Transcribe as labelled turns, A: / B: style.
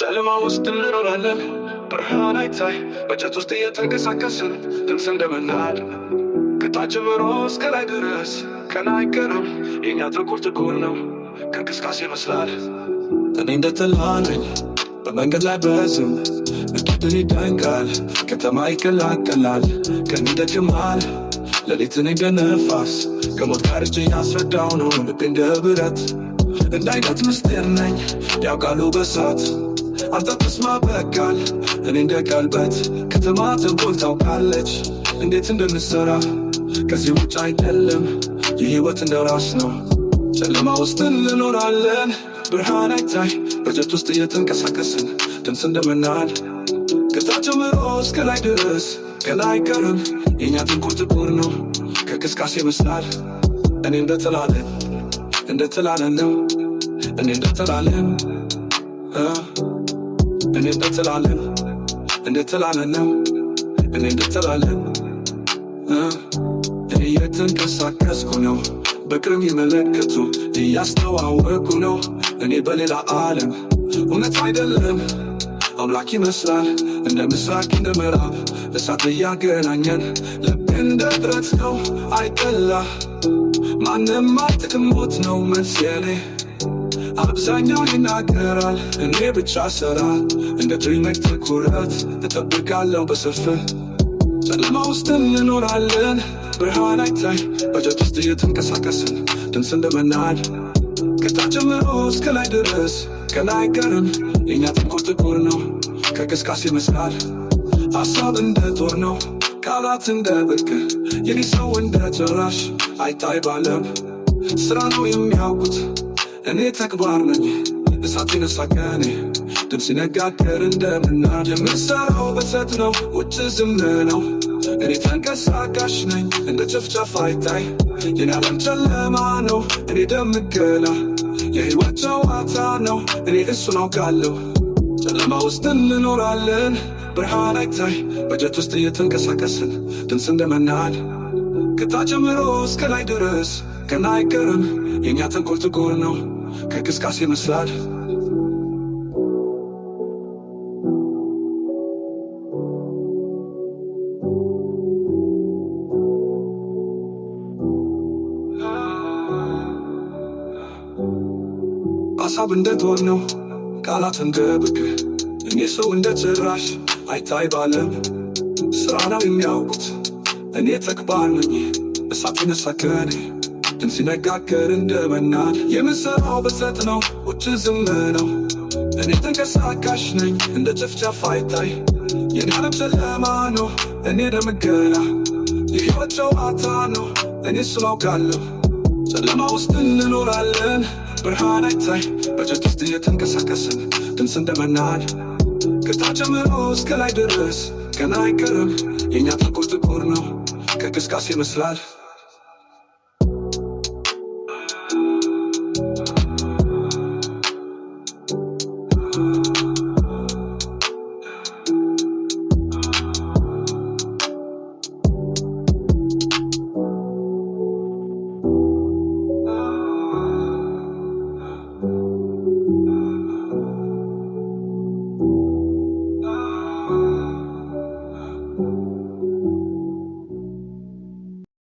A: ጨለማ ውስጥ እንኖራለን፣ ብርሃን አይታይ በጨት ውስጥ እየተንቀሳቀስን ድምፅ እንደመናድ ከታች ጀምሮ እስከ ላይ ድረስ ቀን አይቀርም የእኛ ጥቁር ነው ከእንቅስቃሴ ይመስላል። እኔ እንደተላነኝ በመንገድ ላይ በዝም እድል ይደንቃል፣ ከተማ ይቀላቀላል፣ ቀን ይደክማል፣ ሌሊትን እንደ ነፋስ ከሞት ጋር እጅ ያስረዳው ነው ልቤ እንደ ብረት። እንደ አይነት ምስጢር ነኝ ያውቃሉ በሳት አንተ ተስማ በቃል እኔ እንደ ቀልበት ከተማ ተንኮል ታውቃለች እንዴት እንደምሰራ ከዚህ ውጭ አይደለም የህይወት እንደ ራስ ነው። ጨለማ ውስጥ እንኖራለን፣ ብርሃን አይታይ በጀት ውስጥ እየተንቀሳቀስን ድምፅ እንደመናል ከታች ጀምሮ እስከ ላይ ድረስ ቀን አይቀርም የእኛ ጥቁር ነው ከእንቅስቃሴ ይመስላል። እኔ እንደተላለን ነው እኔ እንደተላለን ነው እኔ እንደተላለን እየተንቀሳቀስኩ ነው በቅርብ ይመለከቱ እያስተዋወቁ ነው እኔ በሌላ ዓለም እውነት አይደለም አምላክ ይመስላል እንደ ምስራቅ እንደ ምዕራብ እሳት እያገናኘን ልብ እንደ ብረት ነው አይጠላ ማንም አትሞት ነው መንስኤኔ አብዛኛው ይናገራል እኔ ብቻ ሰራ እንደ ድሪመክ ትኩረት እጠብቃለሁ በስፍር። ጨለማ ውስጥ እንኖራለን፣ ብርሃን አይታይ በጀት ውስጥ እየተንቀሳቀስን ድምፅ እንደመናድ ከታች ጀምሮ እስከ ላይ ድረስ ቀን አይቀርም የእኛ ጥቁር ነው ከእንቅስቃሴ ይመስላል። ሀሳብ እንደ ጦር ነው ቃላት እንደ ብርቅ የኔ ሰው እንደ ጭራሽ አይታይ ባለም ስራ ነው የሚያውቁት እኔ ተግባር ነኝ እሳት ይነሳ ከኔ ድምፅ ይነጋገር እንደምናድ የምሰራው በሰት ነው ውጭ ዝም ነው እኔ ተንቀሳቃሽ ነኝ እንደ ጭፍጨፋ አይታይ የኔ ዓለም ጨለማ ነው እኔ ደምገላ የህይወት ጨዋታ ነው እኔ እሱን አውቃለሁ። ጨለማ ውስጥ እንኖራለን፣ ብርሃን አይታይ በጀት ውስጥ እየተንቀሳቀስን ድምፅ እንደመናል ከታች ጀምሮ እስከ ላይ ድረስ ቀን አይቀርም የእኛ ጥቁር ነው ከእንቅስቃሴ ይመስላል። ሀሳብ እንደ ጦር ነው ቃላት እንደ ብርቅ እኔ ሰው እንደ ጭራሽ አይታይ ባለም ስራ ነው የሚያውቁት እኔ ተግባር ነኝ እሳት ይነሳ ከኔ ድምፅ ይነጋገር እንደመናድ የምሰራው በሰት ነው ውጭ ዝም ነው እኔ ተንቀሳቃሽ ነኝ እንደ ጭፍጨፋ አይታይ የኔ ዓለም ጨለማ ነው እኔ ደምገላ የህይወት ጨዋታ ነው እኔ እሱን አውቃለሁ። ጨለማ ውስጥ እንኖራለን፣ ብርሃን አይታይ በጀት ውስጥ እየተንቀሳቀስን ድምፅ እንደመናድ ከታች ጀምሮ እስከ ላይ ድረስ ቀን አይቀርም የእኛ ጥቁር ነው ከእንቅስቃሴ ይመስላል።